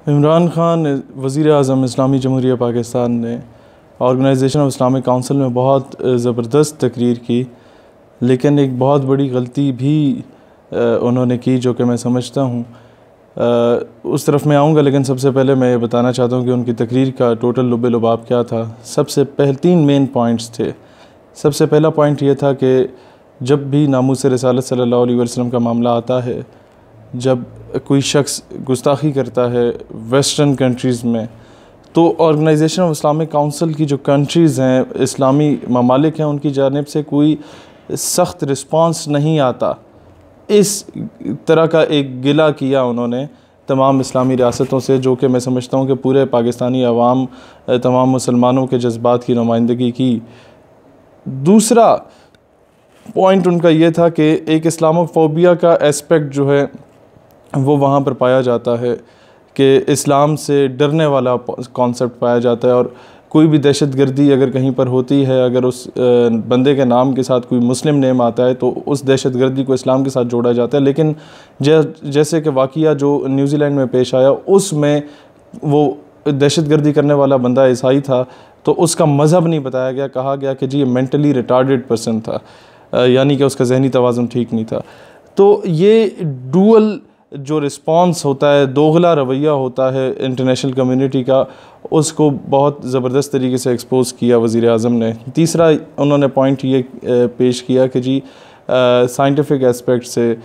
इमरान खान वज़ीर आज़म इस्लामी जमहूरिया पाकिस्तान ने organisation of Islamic council में बहुत ज़बरदस्त तकरीर की, लेकिन एक बहुत बड़ी गलती भी उन्होंने की जो कि मैं समझता हूँ। उस तरफ मैं आऊँगा, लेकिन सबसे पहले मैं ये बताना चाहता हूँ कि उनकी तकरीर का टोटल लुब लुबाब क्या था। सबसे पहले 3 मेन पॉइंट्स थे। सबसे पहला पॉइंट ये था कि जब भी नामूस रिसालत सल्लल्लाहु अलैहि वसल्लम का मामला आता है, जब कोई शख्स गुस्ताखी करता है वेस्टर्न कंट्रीज़ में, तो ऑर्गेनाइजेशन ऑफ इस्लामिक काउंसिल की जो कंट्रीज़ हैं, इस्लामी ममालिक हैं, उनकी जानिब से कोई सख्त रिस्पांस नहीं आता। इस तरह का एक गिला किया उन्होंने तमाम इस्लामी रियासतों से, जो कि मैं समझता हूँ कि पूरे पाकिस्तानी अवाम, तमाम मुसलमानों के जज्बात की नुमाइंदगी की। दूसरा पॉइंट उनका ये था कि एक इस्लामोफोबिया का एस्पेक्ट जो है वो वहाँ पर पाया जाता है कि इस्लाम से डरने वाला कॉन्सेप्ट पाया जाता है, और कोई भी दहशतगर्दी अगर कहीं पर होती है, अगर उस बंदे के नाम के साथ कोई मुस्लिम नेम आता है तो उस दहशतगर्दी को इस्लाम के साथ जोड़ा जाता है। लेकिन जैसे कि वाक़या जो न्यूजीलैंड में पेश आया, उसमें वो दहशतगर्दी करने वाला बंदा ईसाई था, तो उसका मज़हब नहीं बताया गया। कहा गया कि जी ये मेंटली रिटार्डेड पर्सन था, यानी कि उसका जहनी तवाज़ुन ठीक नहीं था। तो ये डुअल जो रिस्पांस होता है, दोगला रवैया होता है इंटरनेशनल कम्युनिटी का, उसको बहुत ज़बरदस्त तरीके से एक्सपोज़ किया वज़ीर आज़म ने। तीसरा उन्होंने पॉइंट ये पेश किया कि जी साइंटिफिक एस्पेक्ट से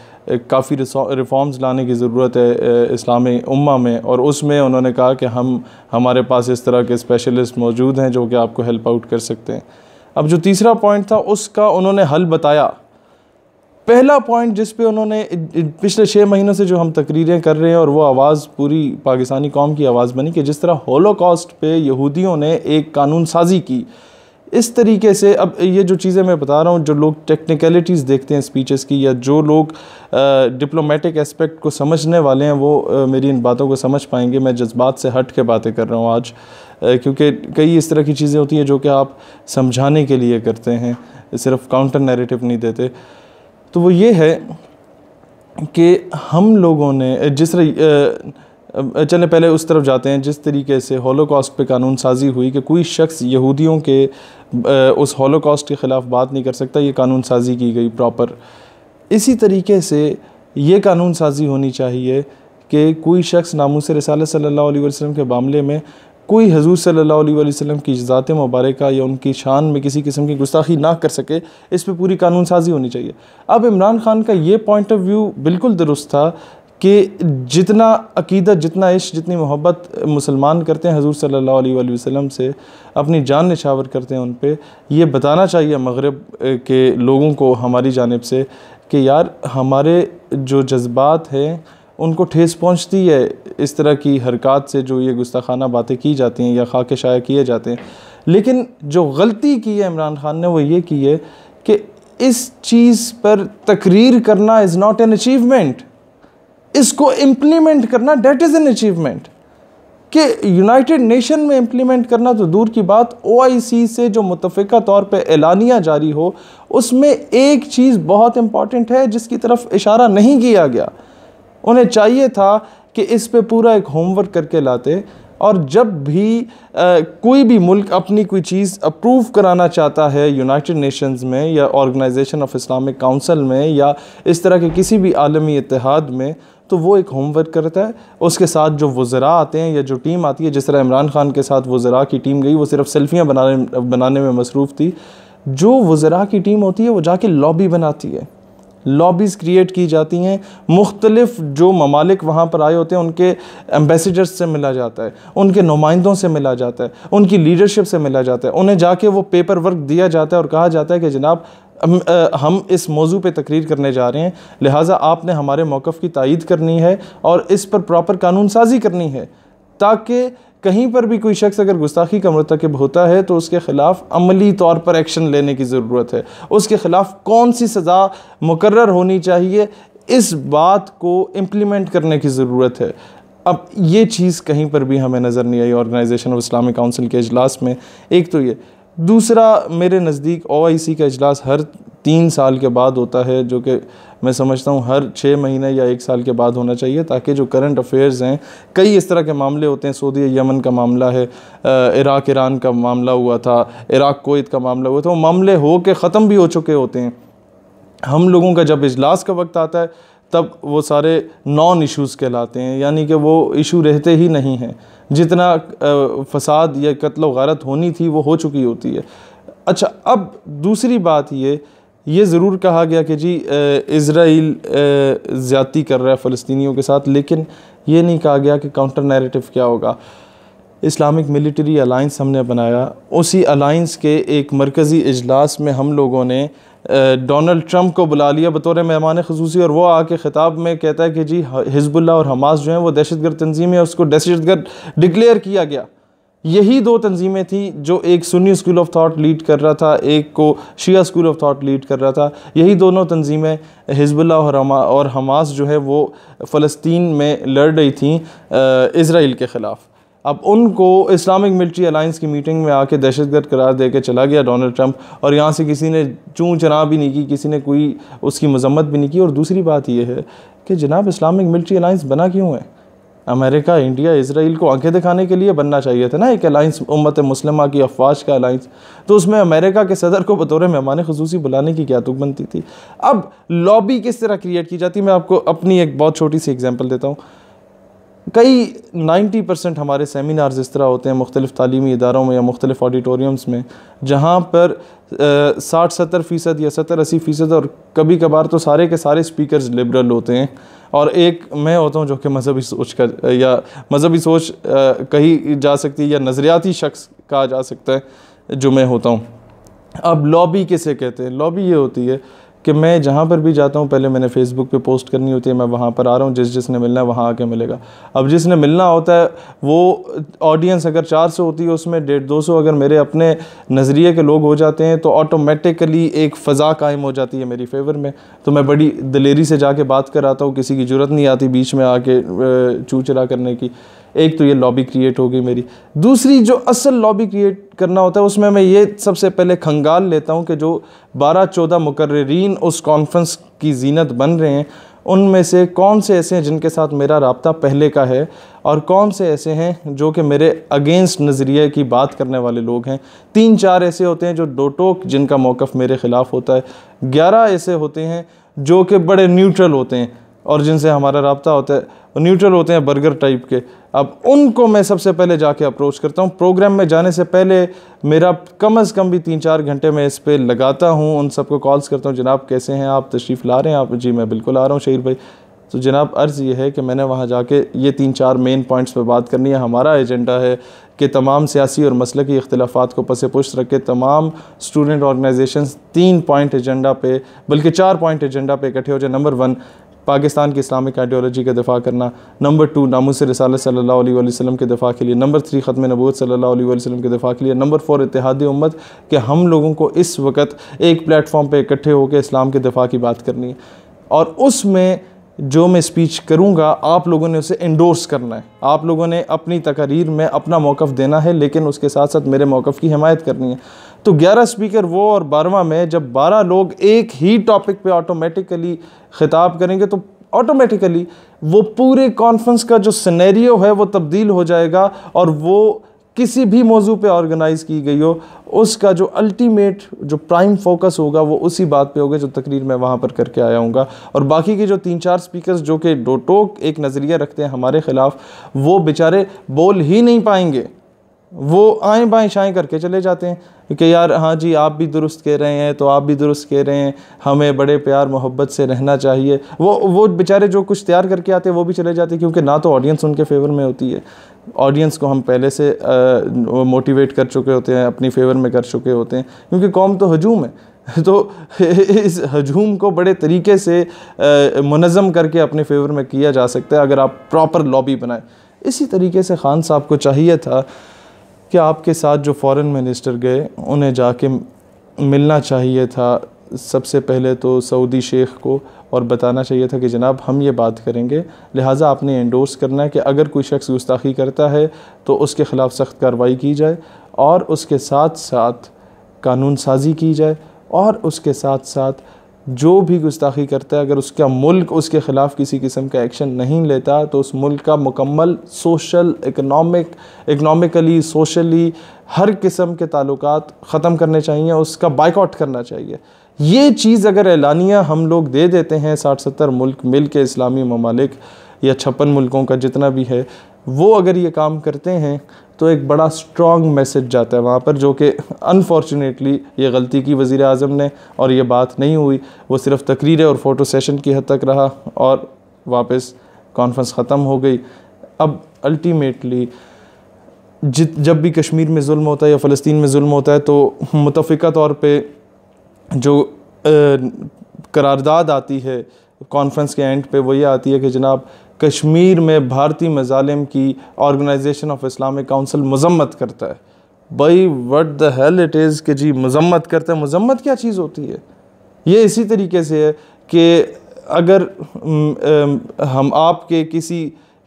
काफ़ी रिफॉर्म्स लाने की ज़रूरत है इस्लामी उम्मा में, और उसमें उन्होंने कहा कि हमारे पास इस तरह के स्पेशलिस्ट मौजूद हैं जो कि आपको हेल्प आउट कर सकते हैं। अब जो तीसरा पॉइंट था उसका उन्होंने हल बताया। पहला पॉइंट जिस पे उन्होंने पिछले 6 महीनों से जो हम तकरीरें कर रहे हैं, और वो आवाज़ पूरी पाकिस्तानी कौम की आवाज़ बनी कि जिस तरह होलोकॉस्ट पे यहूदियों ने एक कानून साजी की, इस तरीके से अब ये जो चीज़ें मैं बता रहा हूँ, जो लोग टेक्निकलिटीज़ देखते हैं स्पीचेस की, या जो लोग डिप्लोमेटिक एस्पेक्ट को समझने वाले हैं, वो मेरी इन बातों को समझ पाएंगे। मैं जज्बात से हट के बातें कर रहा हूँ आज, क्योंकि कई इस तरह की चीज़ें होती हैं जो कि आप समझाने के लिए करते हैं, सिर्फ काउंटर नैरेटिव नहीं देते। तो वो ये है कि हम लोगों ने जिस तरह चले पहले उस तरफ जाते हैं, जिस तरीके से होलोकॉस्ट पे कानून साजी हुई कि कोई शख्स यहूदियों के उस होलोकॉस्ट के ख़िलाफ़ बात नहीं कर सकता, ये कानून साजी की गई प्रॉपर। इसी तरीके से ये कानून साजी होनी चाहिए कि कोई शख्स नामूस रिसालत सल्लल्लाहु अलैहि वसल्लम के मामले में कोई हुज़ूर सल्लल्लाहु अलैहि वसल्लम की ज़ात मुबारक या उनकी शान में किसी किस्म की गुस्ताखी ना कर सके, इस पे पूरी कानून साजी होनी चाहिए। अब इमरान खान का ये पॉइंट ऑफ व्यू बिल्कुल दुरुस्त था कि जितना अकीदत, जितना इश्क, जितनी मोहब्बत मुसलमान करते हैं हुज़ूर सल्लल्लाहु अलैहि वसल्लम से, अपनी जान निछावर करते हैं उन पे, ये बताना चाहिए मग़रिब के लोगों को हमारी जानिब से कि यार हमारे जो जज्बात हैं उनको ठेस पहुंचती है इस तरह की हरकत से, जो ये गुस्ताखाना बातें की जाती हैं या खाके शाया किए जाते हैं। लेकिन जो गलती की है इमरान खान ने वो ये की है कि इस चीज़ पर तकरीर करना इज़ नॉट एन अचीवमेंट, इसको इम्प्लीमेंट करना डेट इज़ एन अचीवमेंट। कि यूनाइटेड नेशन में इम्प्लीमेंट करना तो दूर की बात, OIC से जो मुतफ़िका तौर पे एलानिया जारी हो, उसमें एक चीज़ बहुत इंपॉर्टेंट है जिसकी तरफ इशारा नहीं किया गया। उन्हें चाहिए था कि इस पे पूरा एक होमवर्क करके लाते, और जब भी कोई भी मुल्क अपनी कोई चीज़ अप्रूव कराना चाहता है यूनाइटेड नेशंस में या ऑर्गेनाइजेशन ऑफ इस्लामिक काउंसिल में या इस तरह के किसी भी आलमी इत्तेहाद में, तो वो एक होमवर्क करता है। उसके साथ जो वज़रा आते हैं या जो टीम आती है, जिस तरह इमरान खान के साथ वज़रा की टीम गई, वो सिर्फ सेल्फियाँ बनाने में मसरूफ़ थी। जो वज़रा की टीम होती है वो जाके लॉबी बनाती है, लॉबीज़ क्रिएट की जाती हैं, मुख्तलिफ जो ममालिक वहाँ पर आए होते हैं उनके एम्बेसडर्स से मिला जाता है, उनके नुमाइंदों से मिला जाता है, उनकी लीडरशिप से मिला जाता है, उन्हें जाके वो पेपर वर्क दिया जाता है और कहा जाता है कि जनाब हम इस मौजू पे तकरीर करने जा रहे हैं, लिहाजा आपने हमारे मौक़िफ़ की तायीद करनी है और इस पर प्रॉपर कानून साजी करनी है, ताकि कहीं पर भी कोई शख्स अगर गुस्ताखी का मर्तकब होता है तो उसके ख़िलाफ़ अमली तौर पर एक्शन लेने की ज़रूरत है, उसके ख़िलाफ़ कौन सी सज़ा मुकर्रर होनी चाहिए, इस बात को इम्प्लीमेंट करने की ज़रूरत है। अब ये चीज़ कहीं पर भी हमें नज़र नहीं आई ऑर्गेनाइजेशन ऑफ इस्लामिक काउंसिल के इजलास में। एक तो ये, दूसरा मेरे नज़दीक OIC का इजलास हर 3 साल के बाद होता है, जो कि मैं समझता हूँ हर 6 महीने या 1 साल के बाद होना चाहिए, ताकि जो करंट अफेयर्स हैं, कई इस तरह के मामले होते हैं, सऊदी यमन का मामला है, इराक ईरान का मामला हुआ था, इराक कुवैत का मामला हुआ था, वो मामले हो के ख़त्म भी हो चुके होते हैं। हम लोगों का जब इजलास का वक्त आता है तब वो सारे नॉन इश्यूज़ कहलाते हैं, यानी कि वो इशू रहते ही नहीं हैं। जितना फसाद या कत्ल व गारत होनी थी वो हो चुकी होती है। अच्छा, अब दूसरी बात ये ज़रूर कहा गया कि जी इज़राइल ज़्यादती कर रहा है फ़लस्तीनियों के साथ, लेकिन ये नहीं कहा गया कि काउंटर नैरेटिव क्या होगा। इस्लामिक मिलिट्री अलाइंस हमने बनाया, उसी अलाइंस के एक मरकज़ी इजलास में हम लोगों ने डोनाल्ड ट्रंप को बुला लिया बतौर मेहमान ख़ुसूसी, और वो आके ख़िताब में कहता है कि जी हिज़्बुल्लाह और हमास जो हैं वो दहशतगर्द तंजीम है, उसको दहशतगर्द डिक्लेयर किया गया। यही 2 तंजीमें थी, जो एक Sunni school of thought lead कर रहा था, एक को शिया स्कूल ऑफ थॉट लीड कर रहा था। यही दोनों तंजीमें हिज़्बुल्लाह और हमास जो है वो फ़लस्तीन में लड़ रही थी इज़राइल के ख़िलाफ़। अब उनको इस्लामिक मिलिट्री अलाइंस की मीटिंग में आके दहशतगर्द करार दे के चला गया डोनाल्ड ट्रंप, और यहाँ से किसी ने चूँ चना भी नहीं की, किसी ने कोई उसकी मजम्मत भी नहीं की। और दूसरी बात यह है कि जनाब इस्लामिक मिलिट्री अलाइंस बना क्यों है? अमेरिका, इंडिया, इज़राइल को आंखें दिखाने के लिए बनना चाहिए था ना एक अलाइंस, उम्मत मुस्लिमा की अफवाज का अलाइंस। तो उसमें अमेरिका के सदर को बतौर मेहमान ख़ुसूसी बुलाने की क्या तुक बनती थी? अब लॉबी किस तरह क्रिएट की जाती है, मैं आपको अपनी एक बहुत छोटी सी एग्जांपल देता हूँ। कई 90% हमारे सेमिनार्स इस तरह होते हैं मुख्तलिफ़ तालीमी इदारों में या मुख्तलिफ़ ऑडिटोरियम्स में, जहाँ पर 60-70% या 70-80% और कभी कभार तो सारे के सारे स्पीकर्स लिबरल होते हैं, और एक मैं होता हूँ जो कि मजहबी सोच का या मजहबी सोच कही जा सकती है या नज़रियाती शख्स कहा जा सकता है, जो मैं होता हूँ। अब लॉबी किसे कहते हैं? लॉबी ये होती है कि मैं जहाँ पर भी जाता हूँ पहले मैंने फ़ेसबुक पे पोस्ट करनी होती है, मैं वहाँ पर आ रहा हूँ, जिसने मिलना है वहाँ आके मिलेगा। अब जिसने मिलना होता है वो ऑडियंस अगर 400 होती है, उसमें 150-200 अगर मेरे अपने नज़रिए के लोग हो जाते हैं तो ऑटोमेटिकली एक फ़ज़ा कायम हो जाती है मेरी फेवर में। तो मैं बड़ी दिलेरी से जाके बात कर आता हूँ, किसी की ज़रूरत नहीं आती बीच में आके चूचरा करने की। एक तो ये लॉबी क्रिएट हो गई मेरी। दूसरी जो असल लॉबी क्रिएट करना होता है उसमें मैं ये सबसे पहले खंगाल लेता हूँ कि जो 12-14 मुकर्रिरीन उस कॉन्फ्रेंस की जीनत बन रहे हैं, उनमें से कौन से ऐसे हैं जिनके साथ मेरा राब्ता पहले का है, और कौन से ऐसे हैं जो कि मेरे अगेंस्ट नज़रिए की बात करने वाले लोग हैं। 3-4 ऐसे होते हैं जो दो टोक जिनका मौक़िफ़ मेरे ख़िलाफ़ होता है। 11 ऐसे होते हैं जो कि बड़े न्यूट्रल होते हैं और जिनसे हमारा राब्ता होता है, न्यूट्रल होते हैं, बर्गर टाइप के। अब उनको मैं सबसे पहले जाके अप्रोच करता हूँ। प्रोग्राम में जाने से पहले मेरा कम से कम भी 3-4 घंटे में इस पर लगाता हूँ, उन सबको कॉल्स करता हूँ, जनाब कैसे हैं आप, तशरीफ़ ला रहे हैं आप? जी मैं बिल्कुल आ रहा हूँ शहीर भाई। तो जनाब अर्ज़ ये है कि मैंने वहाँ जाके ये 3-4 मेन पॉइंट्स पे बात करनी है। हमारा एजेंडा है कि तमाम सियासी और मसलकी इख्तिलाफ़ात को पसे पुष्ट रख के तमाम स्टूडेंट ऑर्गेनाइजेशंस 3 पॉइंट एजेंडा पे, बल्कि 4 पॉइंट एजेंडा पे इकट्ठे हो जाए। नंबर 1 पाकिस्तान की इस्लामिक आइडियोलॉजी का दिफ़ा करना। नंबर 2 नामुस रिसालत सल्लल्लाहु अलैहि वसल्लम के दिफ़ा के लिए। नंबर 3 ख़त्म नबूवत सल्लल्लाहु अलैहि वसल्लम के दिफ़ा के लिए। नंबर 4 इत्तेहाद उम्मत, कि हम लोगों को इस वक्त एक प्लेटफॉर्म पे इकट्ठे होकर इस्लाम के दिफ़ा की बात करनी है, और उसमें जो मैं स्पीच करूँगा आप लोगों ने उसे इंडोर्स करना है। आप लोगों ने अपनी तकारीर में अपना मौक़िफ़ देना है, लेकिन उसके साथ साथ मेरे मौक़िफ़ की हिमायत करनी है। तो 11 स्पीकर वो, और 12वां में जब 12 लोग एक ही टॉपिक पे ऑटोमेटिकली ख़िताब करेंगे तो ऑटोमेटिकली वो पूरे कॉन्फ्रेंस का जो सिनेरियो है वो तब्दील हो जाएगा, और वो किसी भी मौजू पे ऑर्गेनाइज़ की गई हो उसका जो अल्टीमेट जो प्राइम फोकस होगा वो उसी बात पे होगा जो तकरीर मैं वहाँ पर करके आया हूँगा। और बाकी के जो 3-4 स्पीकर्स जो कि दो टोक एक नज़रिया रखते हैं हमारे ख़िलाफ़, वो बेचारे बोल ही नहीं पाएंगे, वो आएँ बाएँ शाएँ करके चले जाते हैं कि यार हाँ जी आप भी दुरुस्त कह रहे हैं, तो आप भी दुरुस्त कह रहे हैं, हमें बड़े प्यार मोहब्बत से रहना चाहिए। वो बेचारे जो कुछ तैयार करके आते हैं वो भी चले जाते हैं, क्योंकि ना तो ऑडियंस उनके फेवर में होती है, ऑडियंस को हम पहले से मोटिवेट कर चुके होते हैं, अपनी फेवर में कर चुके होते हैं, क्योंकि कौम तो हजूम है। तो इस हजूम को बड़े तरीके से मुनज़्ज़म करके अपने फेवर में किया जा सकता है अगर आप प्रॉपर लॉबी बनाएं। इसी तरीके से खान साहब को चाहिए था कि आपके साथ जो फ़ॉरेन मिनिस्टर गए उन्हें जाके मिलना चाहिए था सबसे पहले तो सऊदी शेख को, और बताना चाहिए था कि जनाब हम ये बात करेंगे, लिहाजा आपने एंडोर्स करना है कि अगर कोई शख्स गुस्ताखी करता है तो उसके ख़िलाफ़ सख्त कार्रवाई की जाए, और उसके साथ साथ कानून साजी की जाए, और उसके साथ साथ जो भी गुस्ताखी करता है, अगर उसका मुल्क उसके ख़िलाफ़ किसी किस्म का एक्शन नहीं लेता तो उस मुल्क का मुकम्मल सोशल, इकनॉमिकली, सोशली हर किस्म के ताल्लुकात ख़त्म करने चाहिए, उसका बाइकआउट करना चाहिए। ये चीज़ अगर एलानिया हम लोग दे देते हैं, 60-70 मुल्क मिल के, इस्लामी ममालिक या 56 मुल्कों का जितना भी है, वो अगर ये काम करते हैं तो एक बड़ा स्ट्रॉन्ग मैसेज जाता है वहाँ पर, जो कि अनफॉर्चुनेटली ये गलती की वज़ीर आज़म ने और ये बात नहीं हुई, वो सिर्फ़ तकरीरें और फ़ोटो सेशन की हद तक रहा और वापस कॉन्फ्रेंस ख़त्म हो गई। अब अल्टीमेटली जब भी कश्मीर में जुल्म होता है या फ़लस्तीन में जुल्म होता है तो मुतफ़िका तौर पे जो करारदाद आती है कॉन्फ्रेंस के एंड पे, वो ये आती है कि जनाब कश्मीर में भारतीय मज़ालिम की ऑर्गेनाइजेशन ऑफ इस्लामिक काउंसिल मज़म्मत करता है। भाई what the hell it is कि जी मज़म्मत करता है। मज़म्मत क्या चीज़ होती है? ये इसी तरीके से है कि अगर हम आपके किसी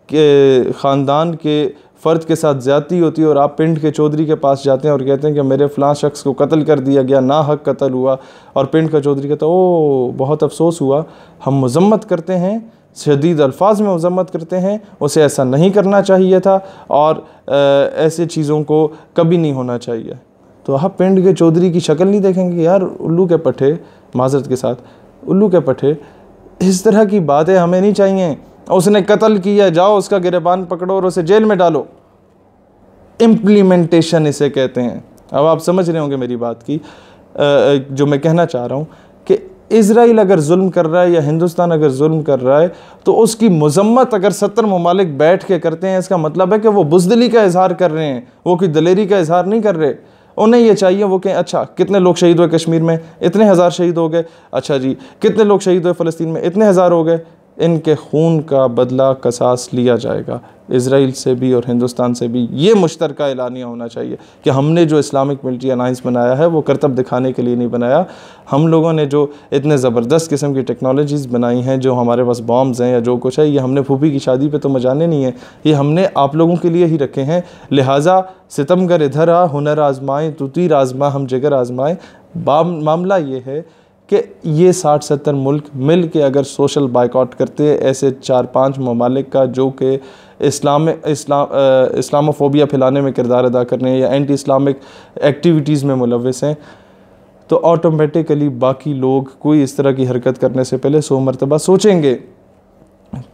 के ख़ानदान के फ़र्द के साथ ज़्यादती होती है और आप पिंड के चौधरी के पास जाते हैं और कहते हैं कि मेरे फ़लाँ शख्स को कत्ल कर दिया गया, ना हक कत्ल हुआ, और पिंड का चौधरी कहता है ओ बहुत अफसोस हुआ, हम मज़म्मत करते हैं, शदीद अल्फाज में मज़म्मत करते हैं, उसे ऐसा नहीं करना चाहिए था और ऐसे चीज़ों को कभी नहीं होना चाहिए। तो आप पिंड के चौधरी की शक्ल नहीं देखेंगे कि यार उल्लू के पट्टे, माजरत के साथ उल्लू के पट्टे, इस तरह की बातें हमें नहीं चाहिए। उसने कत्ल किया, जाओ उसका गिरबान पकड़ो और उसे जेल में डालो। इम्प्लीमेंटेशन इसे कहते हैं। अब आप समझ रहे होंगे मेरी बात की, जो मैं कहना चाह रहा हूँ कि इज़राइल अगर जुल्म कर रहा है या हिंदुस्तान अगर जुल्म कर रहा है तो उसकी मज़म्मत अगर 70 ममालिक बैठ के करते हैं, इसका मतलब है कि वो बुज़दिली का इजहार कर रहे हैं, वो कोई दलेरी का इजहार नहीं कर रहे। उन्हें ये चाहिए वो कहें अच्छा कितने लोग शहीद हुए कश्मीर में, इतने हज़ार शहीद हो गए, अच्छा जी कितने लोग शहीद हुए फ़लस्तीन में, इतने हज़ार हो गए, इनके खून का बदला कसास लिया जाएगा। इज़राइल से भी और हिंदुस्तान से भी ये मुश्तरका एलानिया होना चाहिए कि हमने जो इस्लामिक मिलिट्री अलाइंस बनाया है वो करतब दिखाने के लिए नहीं बनाया। हम लोगों ने जो इतने ज़बरदस्त किस्म की टेक्नोलॉजीज़ बनाई हैं, जो हमारे पास बॉम्ब्स हैं या जो कुछ है, ये हमने फूफी की शादी पे तो मजाने नहीं है, ये हमने आप लोगों के लिए ही रखे हैं। लिहाजा सितमगर इधर आ, हुनर आजमाएँ, तू तीर आजमा, हम जिगर आजमाएँ। मामला ये है कि ये 60-70 मुल्क मिल के अगर सोशल बाइकआउट करते हैं ऐसे 4-5 ममालिक का जो कि इस्लामोफोबिया फैलाने में किरदार अदा करने या एंटी इस्लामिक एक्टिविटीज़ में मुलव्वस हैं, तो ऑटोमेटिकली बाकी लोग कोई इस तरह की हरकत करने से पहले 100 मरतबा सोचेंगे।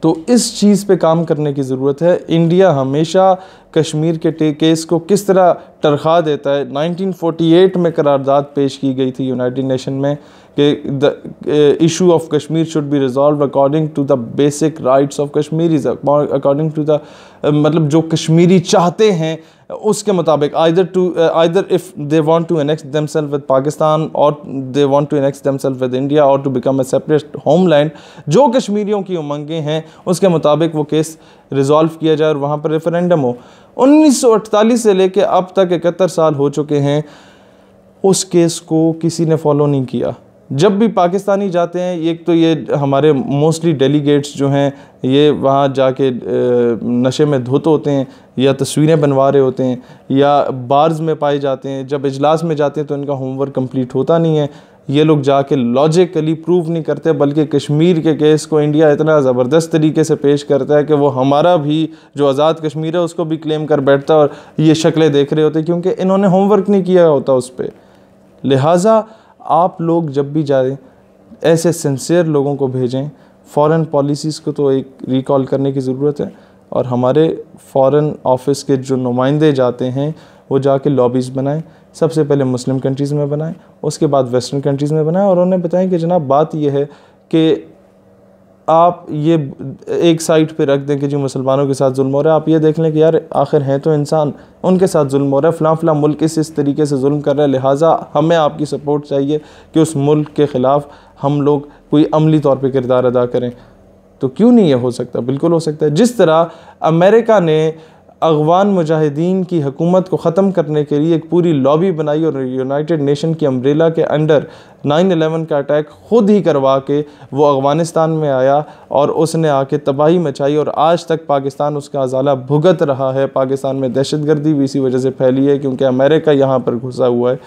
तो इस चीज़ पे काम करने की ज़रूरत है। इंडिया हमेशा कश्मीर के केस को किस तरह तरखा देता है। 1948 में करारदाद पेश की गई थी यूनाइटेड नेशन में कि the issue of Kashmir should be resolve according to the basic rights of Kashmiris, according to the मतलब जो कश्मीरी चाहते हैं उसके मुताबिक, either if they want to annex themselves with Pakistan और they want to annex themselves with India और to become a separate homeland, जो कश्मीरियों की उमंगें हैं उसके मुताबिक वो केस रिजॉल्व किया जाए और वहाँ पर रेफरेंडम हो। 1948 से लेके अब तक 71 साल हो चुके हैं, उस केस को किसी ने फॉलो नहीं किया। जब भी पाकिस्तानी जाते हैं, एक तो ये हमारे मोस्टली डेलीगेट्स जो हैं ये वहाँ जाके नशे में धुत होते हैं या तस्वीरें बनवा रहे होते हैं या बार्स में पाए जाते हैं। जब इजलास में जाते हैं तो इनका होमवर्क कंप्लीट होता नहीं है। ये लोग जाके लॉजिकली प्रूव नहीं करते, बल्कि कश्मीर के केस को इंडिया इतना ज़बरदस्त तरीके से पेश करता है कि वो हमारा भी जो आज़ाद कश्मीर है उसको भी क्लेम कर बैठता है और ये शक्लें देख रहे होते क्योंकि इन्होंने होमवर्क नहीं किया होता उस पर। लिहाजा आप लोग जब भी जाएं ऐसे सिंसियर लोगों को भेजें। फ़ॉरेन पॉलिसीज़ को तो एक रिकॉल करने की ज़रूरत है और हमारे फ़ॉरेन ऑफिस के जो नुमाइंदे जाते हैं वो जाके लॉबीज़ बनाएं। सबसे पहले मुस्लिम कंट्रीज़ में बनाएं, उसके बाद वेस्टर्न कंट्रीज़ में बनाएं और उन्हें बताएं कि जनाब बात यह है कि आप ये एक साइड पे रख दें कि जी मुसलमानों के साथ जुल्म हो रहा है, आप ये देख लें कि यार आखिर हैं तो इंसान, उनके साथ जुल्म हो रहा है, फ़लाँ मुल्क इस तरीके से जुल्म कर रहा है, लिहाजा हमें आपकी सपोर्ट चाहिए कि उस मुल्क के ख़िलाफ़ हम लोग कोई अमली तौर पे किरदार अदा करें। तो क्यों नहीं ये हो सकता? बिल्कुल हो सकता है। जिस तरह अमेरिका ने अफ़गान मुजाहिदीन की हुकूमत को ख़त्म करने के लिए एक पूरी लॉबी बनाई और यूनाइटेड नेशन की अम्ब्रेला के अंडर 9/11 का अटैक ख़ुद ही करवा के वो अफ़गानिस्तान में आया और उसने आके तबाही मचाई और आज तक पाकिस्तान उसका अज़ाला भुगत रहा है। पाकिस्तान में दहशतगर्दी भी इसी वजह से फैली है क्योंकि अमेरिका यहाँ पर घुसा हुआ है।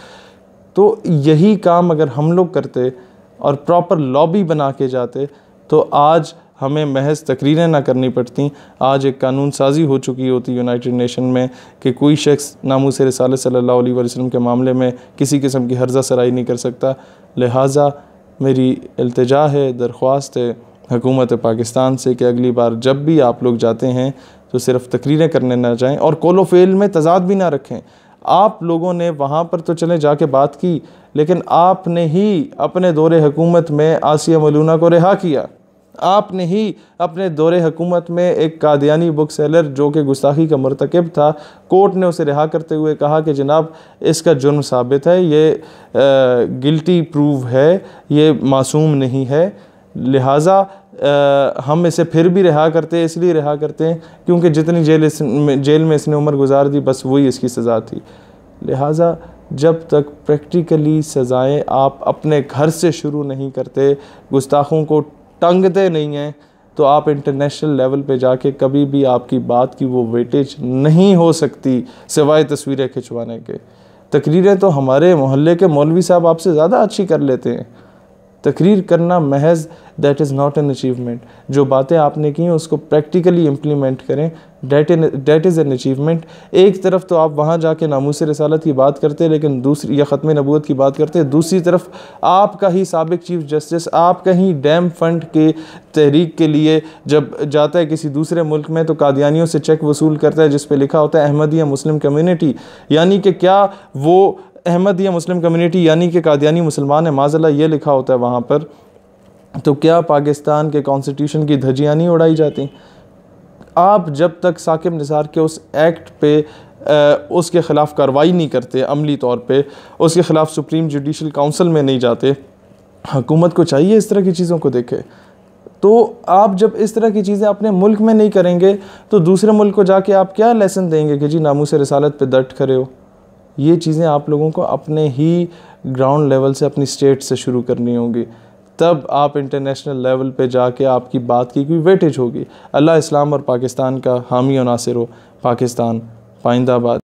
तो यही काम अगर हम लोग करते और प्रॉपर लॉबी बना के जाते तो आज हमें महज तकरीरें ना करनी पड़ती, आज एक कानून साजी हो चुकी होती यूनाइटेड नेशन में कि कोई शख्स नामूस रिसालत सल्लल्लाहु अलैहि वसल्लम के मामले में किसी किस्म की हर्जा सराई नहीं कर सकता। लिहाजा मेरी इल्तिजा है, दरख्वास्त है हुकूमत पाकिस्तान से कि अगली बार जब भी आप लोग जाते हैं तो सिर्फ तकरीरें करने ना जाएं और कौलो फेल में तजाद भी ना रखें। आप लोगों ने वहाँ पर तो चले जाके बात की, लेकिन आपने ही अपने दौरे हुकूमत में आसिया मलूना को रिहा किया। आपने ही अपने दौरे हुकूमत में एक कादियानी बुक सेलर जो कि गुस्ताखी का मरतकब था, कोर्ट ने उसे रिहा करते हुए कहा कि जनाब इसका जुर्म साबित है, ये गिल्टी प्रूव है, ये मासूम नहीं है, लिहाजा हम इसे फिर भी रिहा करते हैं। इसलिए रिहा करते हैं क्योंकि जितनी जेल में इसने उम्र गुजार दी बस वही इसकी सज़ा थी। लिहाजा जब तक प्रैक्टिकली सज़ाएँ आप अपने घर से शुरू नहीं करते, गुस्ताखों को टंगते नहीं हैं, तो आप इंटरनेशनल लेवल पे जाके कभी भी आपकी बात की वो वेटेज नहीं हो सकती सिवाय तस्वीरें खिंचवाने के। तकरीरें तो हमारे मोहल्ले के मौलवी साहब आपसे ज़्यादा अच्छी कर लेते हैं। तकरीर करना महज that is not an achievement. जो बातें आपने की हैं उसको प्रैक्टिकली इम्प्लीमेंट करें, दैट इज़ एन अचीवमेंट। एक तरफ तो आप वहाँ जाके नामूस रिसालत की बात करते हैं, लेकिन दूसरी या ख़त्म नबूवत की बात करते हैं, दूसरी तरफ आपका ही साबिक चीफ जस्टिस आपका ही डैम फंड के तहरीक के लिए जब जाता है किसी दूसरे मुल्क में तो कादियानियों से चेक वसूल करता है जिस पर लिखा होता है अहमदिया मुस्लिम कम्युनिटी। यानी कि क्या वो अहमदिया मुस्लिम कम्युनिटी यानी कि कादियानी मुसलमान है, माज़अल्लाह ये लिखा होता है वहाँ पर, तो क्या पाकिस्तान के कॉन्स्टिट्यूशन की धज्जियाँ नहीं उड़ाई जाती? आप जब तक साकिब निसार के उस एक्ट पे उसके ख़िलाफ़ कार्रवाई नहीं करते अमली तौर पे, उसके ख़िलाफ़ सुप्रीम जुडिशल काउंसिल में नहीं जाते, हुकूमत को चाहिए इस तरह की चीज़ों को देखे। तो आप जब इस तरह की चीज़ें अपने मुल्क में नहीं करेंगे तो दूसरे मुल्क को जाके आप क्या लेसन देंगे कि जी नामूस रिसालत पे दर्ज खड़े हो? ये चीज़ें आप लोगों को अपने ही ग्राउंड लेवल से, अपनी स्टेट से शुरू करनी होंगी, तब आप इंटरनेशनल लेवल पे जाके आपकी बात की कोई वेटेज होगी। अल्लाह इस्लाम और पाकिस्तान का हामी और नासिर हो। पाकिस्तान पाइंदाबाद।